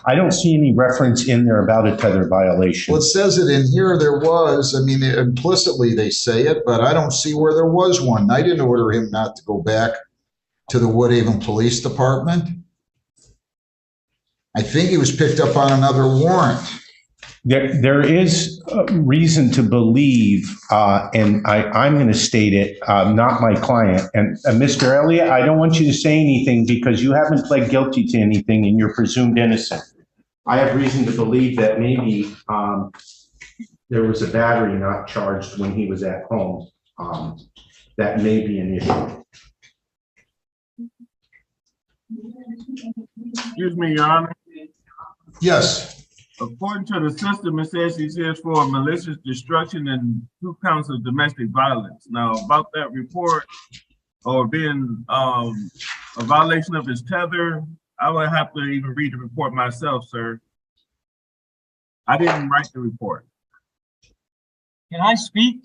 I don't see any reference in there about a tether violation. Well, it says it in here. There was. I mean, implicitly they say it, but I don't see where there was one. I didn't order him not to go back to the Woodhaven Police Department. I think he was picked up on another warrant. There is reason to believe, and I'm going to state it, not my client. And Mr. Elliott, I don't want you to say anything because you haven't pled guilty to anything and you're presumed innocent. I have reason to believe that maybe there was a battery not charged when he was at home. That may be an issue. Excuse me, Your Honor. Yes. According to the system, it says he's here for malicious destruction and 2 counts of domestic violence. Now, about that report or being a violation of his tether, I would have to even read the report myself, sir. I didn't write the report. Can I speak?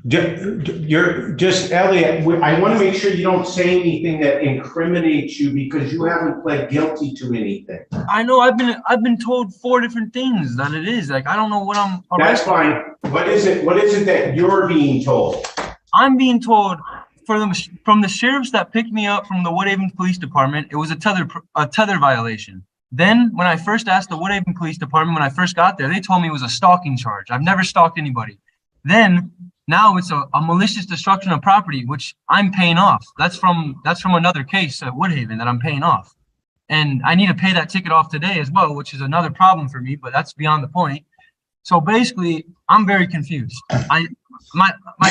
You're just, Elliot, I want to make sure you don't say anything that incriminates you because you haven't pled guilty to anything. I know I've been told 4 different things that it is. Like, I don't know what I'm That's fine. What is it that you're being told? I'm being told from the sheriffs that picked me up from the Woodhaven Police Department, it was a tether violation. Then when I first asked the Woodhaven Police Department, when I first got there, they told me it was a stalking charge. I've never stalked anybody. Then now it's a malicious destruction of property, which I'm paying off. That's from another case at Woodhaven that I'm paying off. And I need to pay that ticket off today as well, which is another problem for me, but that's beyond the point. So basically, I'm very confused. My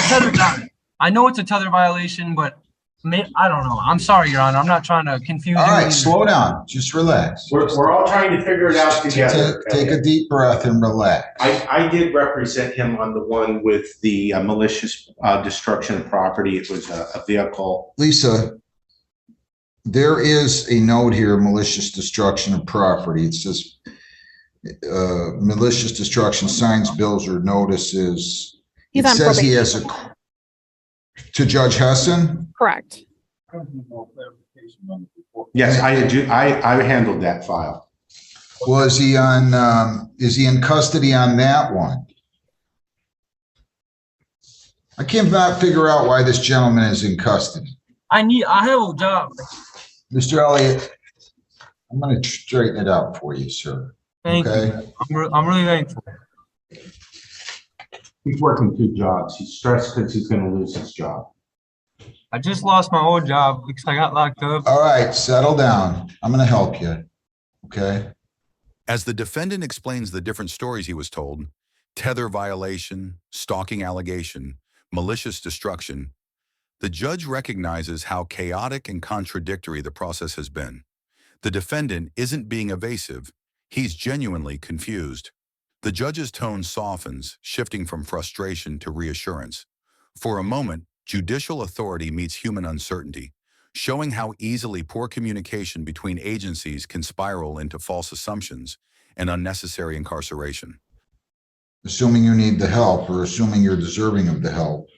tether's out. I know it's a tether violation, but I don't know. I'm sorry, Your Honor. I'm not trying to confuse you. All right, slow down. Just relax. We're all trying to figure it out together. Take a deep breath and relax. I did represent him on the one with the malicious destruction of property. It was a vehicle. Lisa, there is a note here, malicious destruction of property. It says malicious destruction, signs, bills, or notices. He's it on says probation. he has to Judge Hessen? Correct. Yes, I handled that file. Was he on, is he in custody on that one? I cannot figure out why this gentleman is in custody. I have a job. Mr. Elliott, I'm going to straighten it out for you, sir. Thank Okay? you. I'm really thankful. He's working 2 jobs. He's stressed because he's going to lose his job. I just lost my old job because I got locked up. All right, settle down. I'm going to help you. Okay? As the defendant explains the different stories he was told, tether violation, stalking allegation, malicious destruction, the judge recognizes how chaotic and contradictory the process has been. The defendant isn't being evasive. He's genuinely confused. The judge's tone softens, shifting from frustration to reassurance. For a moment, judicial authority meets human uncertainty, showing how easily poor communication between agencies can spiral into false assumptions and unnecessary incarceration. Assuming you need the help or assuming you're deserving of the help.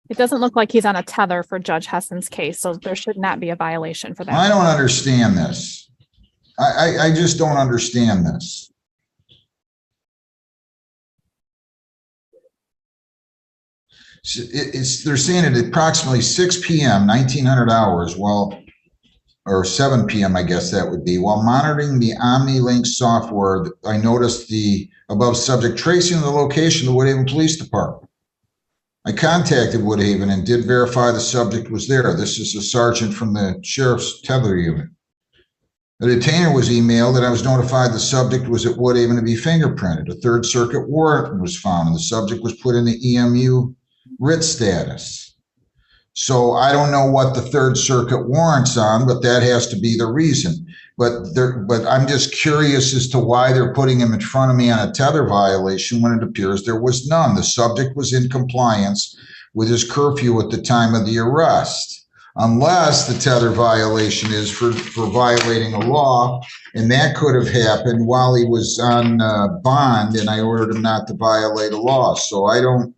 It doesn't look like he's on a tether for Judge Hessen's case, so there should not be a violation for that. I don't understand this. I just don't understand this. They're saying at approximately 6 p.m., 1900 hours, or 7 p.m., I guess that would be, while monitoring the OmniLink software, I noticed the above subject tracing the location of the Woodhaven Police Department. I contacted Woodhaven and did verify the subject was there. This is a sergeant from the sheriff's tether unit. The detainer was emailed that I was notified the subject was at Woodhaven to be fingerprinted. A Third Circuit warrant was found and the subject was put in the EMU writ status. So I don't know what the Third Circuit warrant's on, but that has to be the reason. But I'm just curious as to why they're putting him in front of me on a tether violation when it appears there was none. The subject was in compliance with his curfew at the time of the arrest. Unless the tether violation is for violating a law, and that could have happened while he was on bond, and I ordered him not to violate a law. So I'm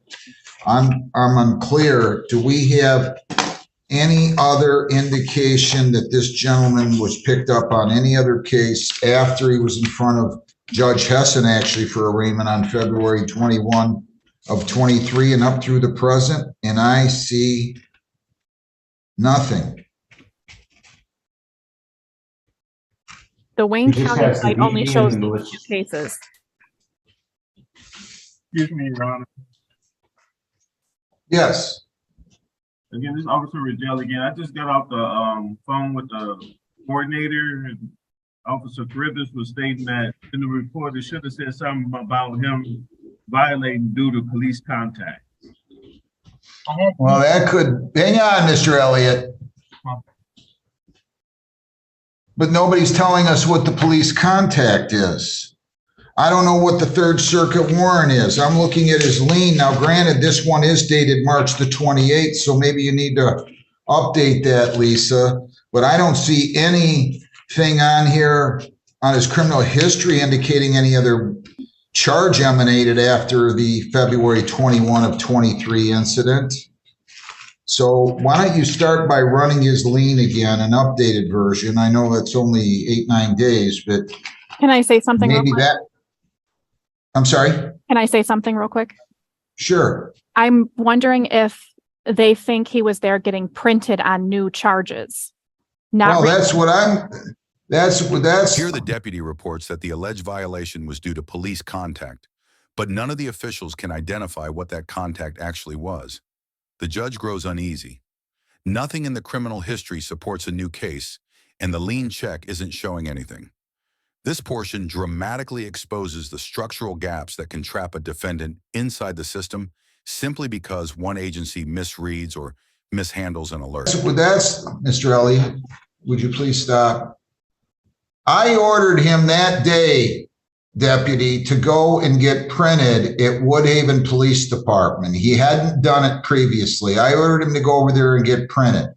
unclear. Do we have any other indication that this gentleman was picked up on any other case after he was in front of Judge Hessen, actually, for arraignment on February 21 of 23 and up through the present? And I see nothing. The Wayne He just County has the site only BB shows and the these list. two cases. Excuse me, Your Honor. Yes. Again, this is Officer Rigel again. I just got off the phone with the coordinator, and Officer Carruthers was stating that in the report, it should have said something about him violating due to police contact. Well, that could, hang on, Mr. Elliott. But nobody's telling us what the police contact is. I don't know what the Third Circuit warrant is. I'm looking at his lien. Now, granted, this one is dated March the 28th, so maybe you need to update that, Lisa. But I don't see anything on here on his criminal history indicating any other charge emanated after the February 21 of 23 incident. So why don't you start by running his lien again, an updated version? I know it's only 8-9 days, but Can I say something real maybe quick? that. I'm sorry? Can I say something real quick? Sure. I'm wondering if they think he was there getting printed on new charges. Not Well, that's what I'm, that's. Here, the deputy reports that the alleged violation was due to police contact, but none of the officials can identify what that contact actually was. The judge grows uneasy. Nothing in the criminal history supports a new case, and the lien check isn't showing anything. This portion dramatically exposes the structural gaps that can trap a defendant inside the system simply because one agency misreads or mishandles an alert. That's, Mr. Elliott, would you please stop? I ordered him that day, deputy, to go and get printed at Woodhaven Police Department. He hadn't done it previously. I ordered him to go over there and get printed.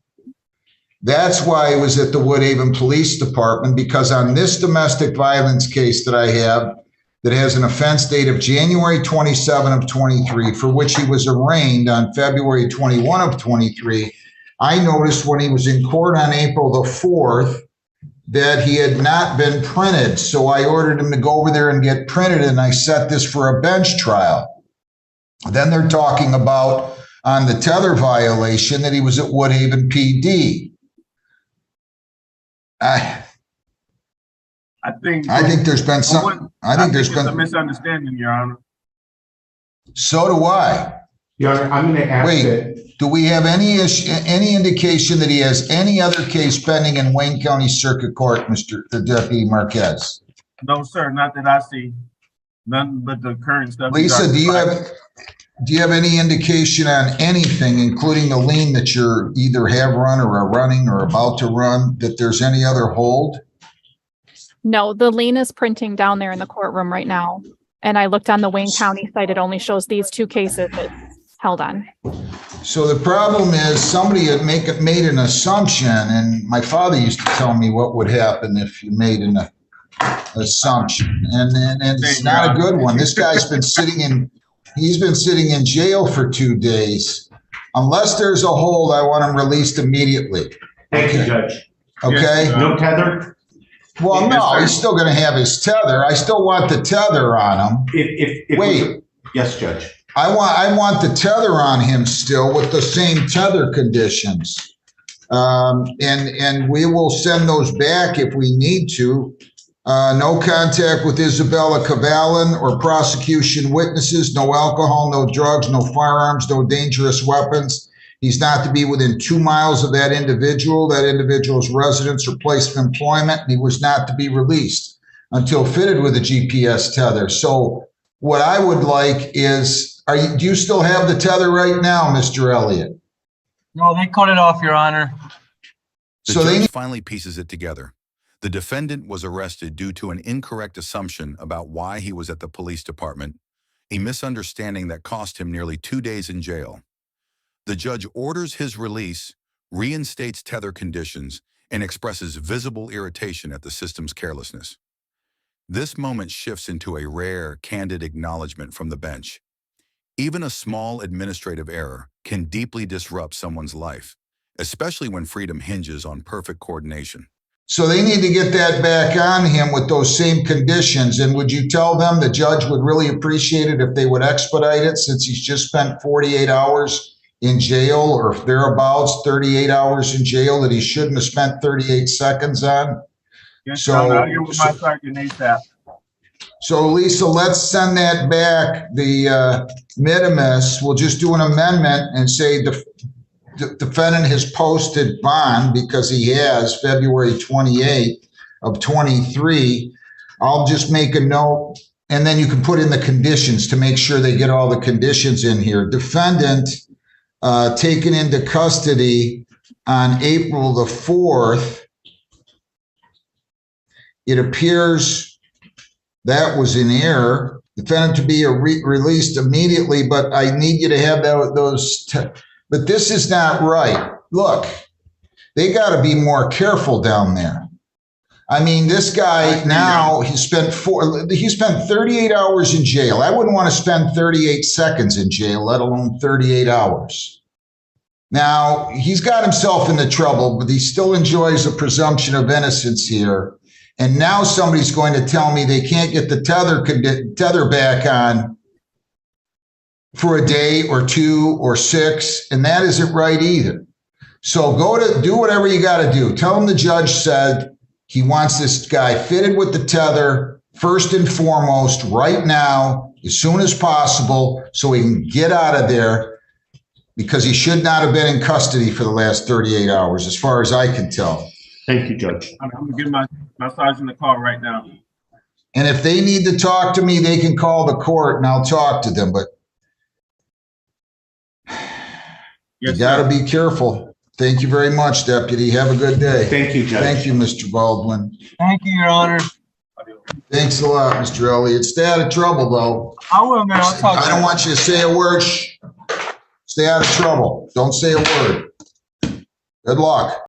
That's why I was at the Woodhaven Police Department, because on this domestic violence case that I have that has an offense date of January 27 of 23, for which he was arraigned on February 21 of 23, I noticed when he was in court on April the 4th that he had not been printed. So I ordered him to go over there and get printed, and I set this for a bench trial. Then they're talking about on the Tether violation that he was at Woodhaven PD. I think there's been some. I think there's been a misunderstanding, Your Honor. So do I. Your Honor, I'm going to ask Wait, that. do we have any indication that he has any other case pending in Wayne County Circuit Court, Mr. Deputy Marquez? No, sir, not that I see. None but the current stuff. Lisa, do you have any indication on anything, including the lien that you're either have run or are running or about to run, that there's any other hold? No, the lien is printing down there in the courtroom right now. And I looked on the Wayne County site. It only shows these two cases it's held on. So the problem is somebody had made an assumption, and my father used to tell me what would happen if you made an assumption, and it's not a good one. This guy's been sitting in jail for 2 days. Unless there's a hold, I want him released immediately. Thank you, Judge. Okay? Yes, No tether? Well, no, he's still going to have his tether. I still want the tether on him. Wait. Yes, Judge. I want the tether on him still with the same tether conditions. And we will send those back if we need to. No contact with Isabella Cavallan or prosecution witnesses, no alcohol, no drugs, no firearms, no dangerous weapons. He's not to be within 2 miles of that individual's residence or place of employment, and he was not to be released until fitted with a GPS tether. So what I would like is, do you still have the tether right now, Mr. Elliott? No, they cut it off, Your Honor. The judge finally pieces it together. The defendant was arrested due to an incorrect assumption about why he was at the police department, a misunderstanding that cost him nearly 2 days in jail. The judge orders his release, reinstates tether conditions, and expresses visible irritation at the system's carelessness. This moment shifts into a rare, candid acknowledgement from the bench. Even a small administrative error can deeply disrupt someone's life, especially when freedom hinges on perfect coordination. So they need to get that back on him with those same conditions. And would you tell them the judge would really appreciate it if they would expedite it, since he's just spent 48 hours in jail, or if thereabouts 38 hours in jail that he shouldn't have spent 38 seconds on? Yes, So- Your Honor, I'll get with my sergeant ASAP. So Lisa, let's send that back. The minimus, we'll just do an amendment and say the defendant has posted bond, because he has, February 28th of 23. I'll just make a note, and then you can put in the conditions to make sure they get all the conditions in here. Defendant taken into custody on April the 4th. It appears that was in error. Defendant to be released immediately, but I need you to have those. But this is not right. Look, they got to be more careful down there. I mean, this guy now, he spent 38 hours in jail. I wouldn't want to spend 38 seconds in jail, let alone 38 hours. Now, he's got himself into trouble, but he still enjoys a presumption of innocence here. And now somebody's going to tell me they can't get the tether back on for a day or 2 or 6, and that isn't right either. So do whatever you got to do. Tell him the judge said he wants this guy fitted with the tether first and foremost right now, as soon as possible, so he can get out of there, because he should not have been in custody for the last 38 hours, as far as I can tell. Thank you, Judge. I'm gonna give my sergeant a call right now. And if they need to talk to me, they can call the court and I'll talk to them, but you got to be careful. Thank you very much, Deputy. Have a good day. Thank you, Judge. Thank you, Mr. Baldwin. Thank you, Your Honor. Thanks a lot, Mr. Elliott. Stay out of trouble, though. I will, man. I'll talk. I don't want you to say a word. Stay out of trouble. Don't say a word. Good luck.